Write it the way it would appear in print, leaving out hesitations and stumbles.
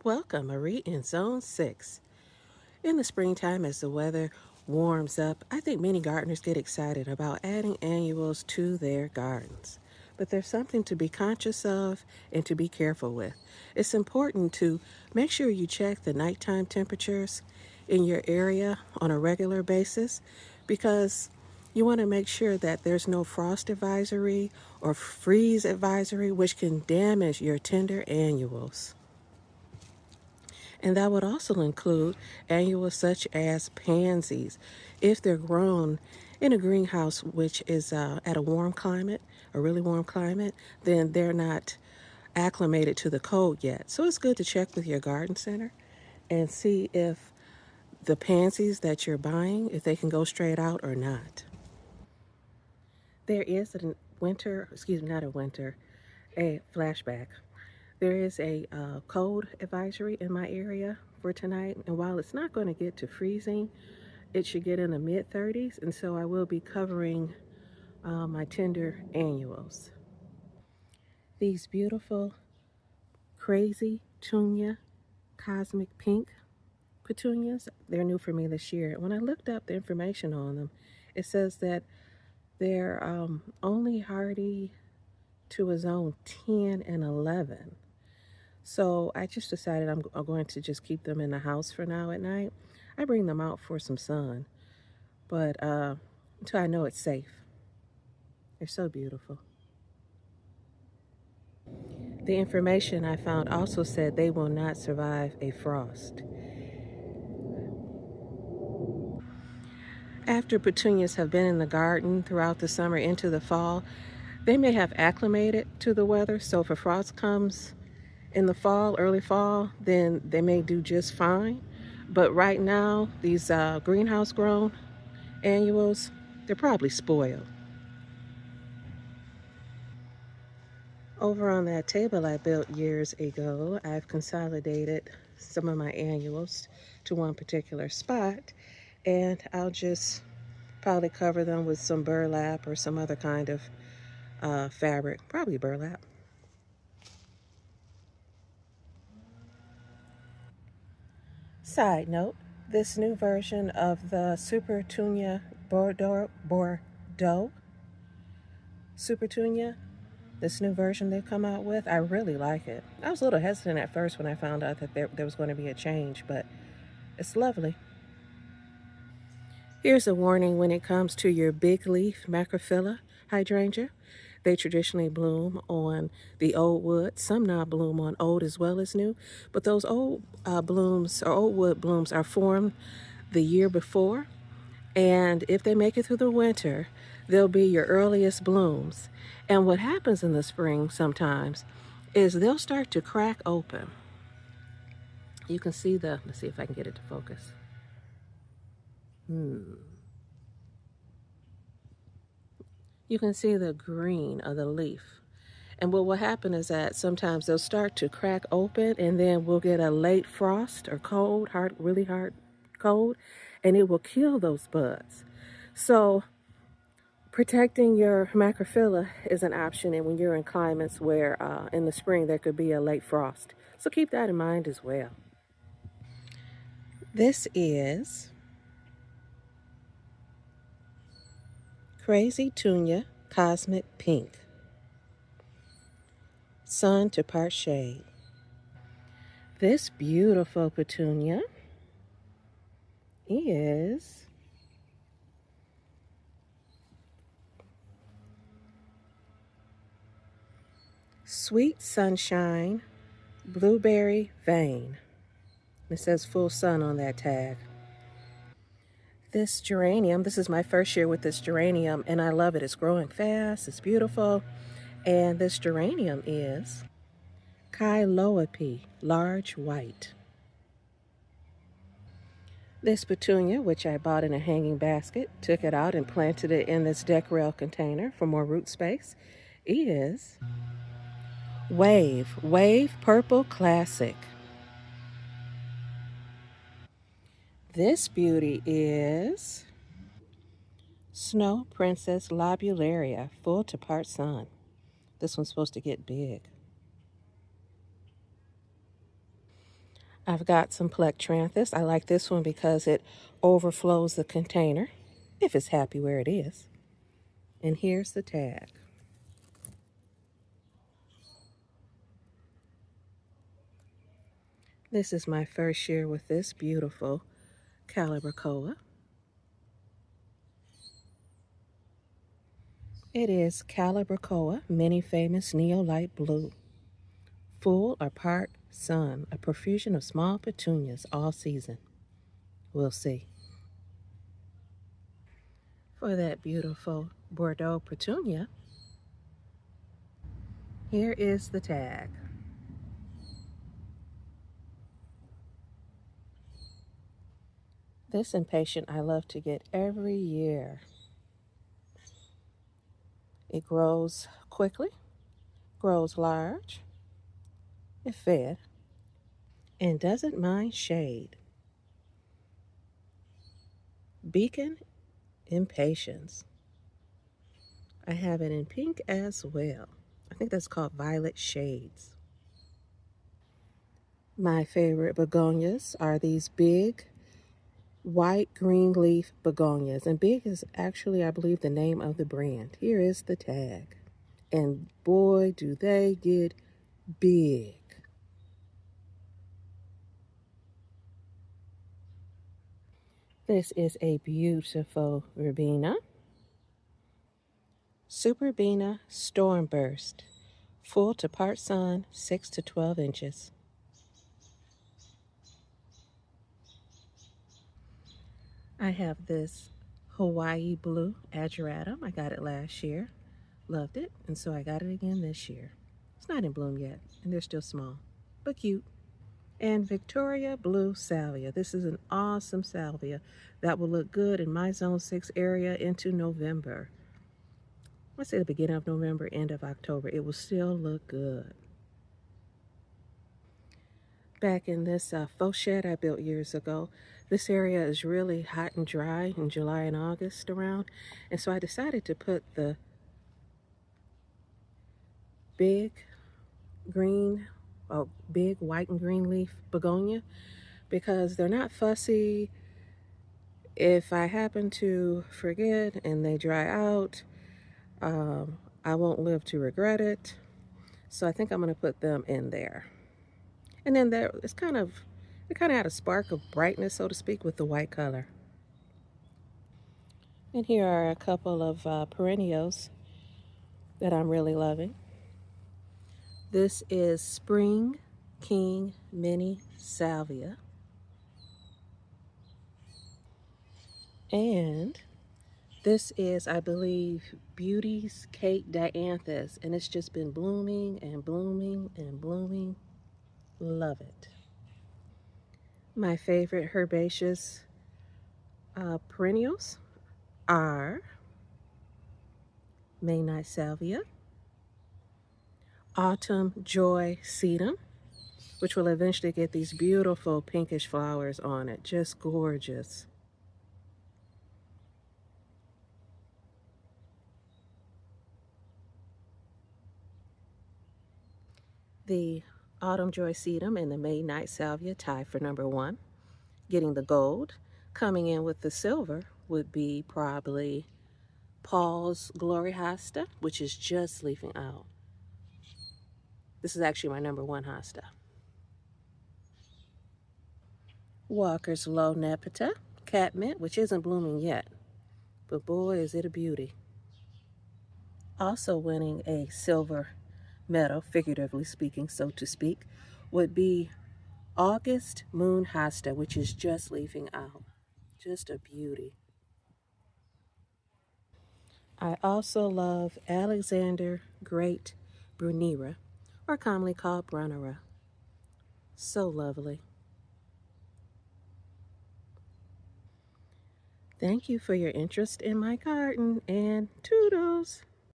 Welcome, Marie in Zone 6. In the springtime, as the weather warms up, I think many gardeners get excited about adding annuals to their gardens. But there's something to be conscious of and to be careful with. It's important to make sure you check the nighttime temperatures in your area on a regular basis because you want to make sure that there's no frost advisory or freeze advisory, which can damage your tender annuals. And that would also include annuals such as pansies. If they're grown in a greenhouse, which is at a warm climate, a really warm climate, then they're not acclimated to the cold yet. So it's good to check with your garden center and see if the pansies that you're buying, if they can go straight out or not. There is a flashback. There is a cold advisory in my area for tonight, and while it's not going to get to freezing, it should get in the mid-30s, and so I will be covering my tender annuals. These beautiful Crazy Tunia Cosmic Pink petunias, they're new for me this year. When I looked up the information on them, it says that they're only hardy to a zone 10 and 11. So I just decided I'm going to just keep them in the house for now at night. I bring them out for some sun, but until I know it's safe. They're so beautiful. The information I found also said they will not survive a frost. After petunias have been in the garden throughout the summer into the fall, they may have acclimated to the weather, so if a frost comes in the fall, early fall, then they may do just fine. But right now, these greenhouse grown annuals, they're probably spoiled. Over on that table I built years ago, I've consolidated some of my annuals to one particular spot, and I'll just probably cover them with some burlap or some other kind of fabric, probably burlap. Side note, this new version of the Super Tunia Bordeaux Super Tunia, this new version they've come out with, I really like it. I was a little hesitant at first when I found out that there was going to be a change, but it's lovely. Here's a warning when it comes to your big leaf Macrophylla Hydrangea. They traditionally bloom on the old wood. Some now bloom on old as well as new, but those old blooms or old wood blooms are formed the year before, and if they make it through the winter, they'll be your earliest blooms. And what happens in the spring sometimes is they'll start to crack open. You can see let's see if I can get it to focus. You can see the green of the leaf. And what will happen is that sometimes they'll start to crack open, and then we'll get a late frost or cold, really hard cold, and it will kill those buds. So protecting your Macrophylla is an option, and when you're in climates where in the spring there could be a late frost. So keep that in mind as well. This is Crazy Tunia Cosmic Pink. Sun to part shade. This beautiful petunia is Sweet Sunshine Blueberry Vein. It says full sun on that tag. This geranium, this is my first year with this geranium, and I love it. It's growing fast, it's beautiful. And this geranium is Calliope, large white. This petunia, which I bought in a hanging basket, took it out and planted it in this deck rail container for more root space, is Wave Purple Classic. This beauty is Snow Princess Lobularia, full to part sun. This one's supposed to get big. I've got some Plectranthus. I like this one because it overflows the container if it's happy where it is. And here's the tag. This is my first year with this beautiful Calibrachoa. It is Calibrachoa Mini Famous Neolight Blue. Full or part sun, a profusion of small petunias all season. We'll see. For that beautiful Bordeaux petunia, here is the tag. This impatient I love to get every year. It grows quickly, grows large, if fed, and doesn't mind shade. Beacon Impatience. I have it in pink as well. I think that's called Violet Shades. My favorite begonias are these big white green leaf begonias. And big is actually, I believe, the name of the brand. Here is the tag. And boy, do they get big. This is a beautiful verbena. Superbena Stormburst. Full to part sun, 6 to 12 inches. I have this Hawaii blue ageratum. I got it last year. Loved it, and so I got it again this year. It's not in bloom yet, and they're still small, but cute. And Victoria Blue Salvia. This is an awesome salvia that will look good in my Zone 6 area into November. I say the beginning of November, end of October. It will still look good. Back in this faux shed I built years ago, this area is really hot and dry in July and August around, and so I decided to put the big big white and green leaf begonia because they're not fussy. If I happen to forget and they dry out, I won't live to regret it. So I think I'm going to put them in there. And then there, it kind of had a spark of brightness, so to speak, with the white color. And here are a couple of perennials that I'm really loving. This is Spring King Mini Salvia. And this is, I believe, Beauty's Cake Dianthus. And it's just been blooming and blooming and blooming. Love it. My favorite herbaceous perennials are Midnight Salvia, Autumn Joy Sedum, which will eventually get these beautiful pinkish flowers on it. Just gorgeous. The Autumn Joy Sedum and the Midnight Salvia tie for #1. Getting the gold. Coming in with the silver would be probably Paul's Glory Hosta, which is just leafing out. This is actually my #1 hosta. Walker's Low Nepeta, Catmint, which isn't blooming yet, but boy, is it a beauty. Also winning a silver medal, figuratively speaking, so to speak, would be August Moon Hosta, which is just leafing out. Just a beauty. I also love Alexander Great Brunera, or commonly called Brunera. So lovely. Thank you for your interest in my garden, and toodles!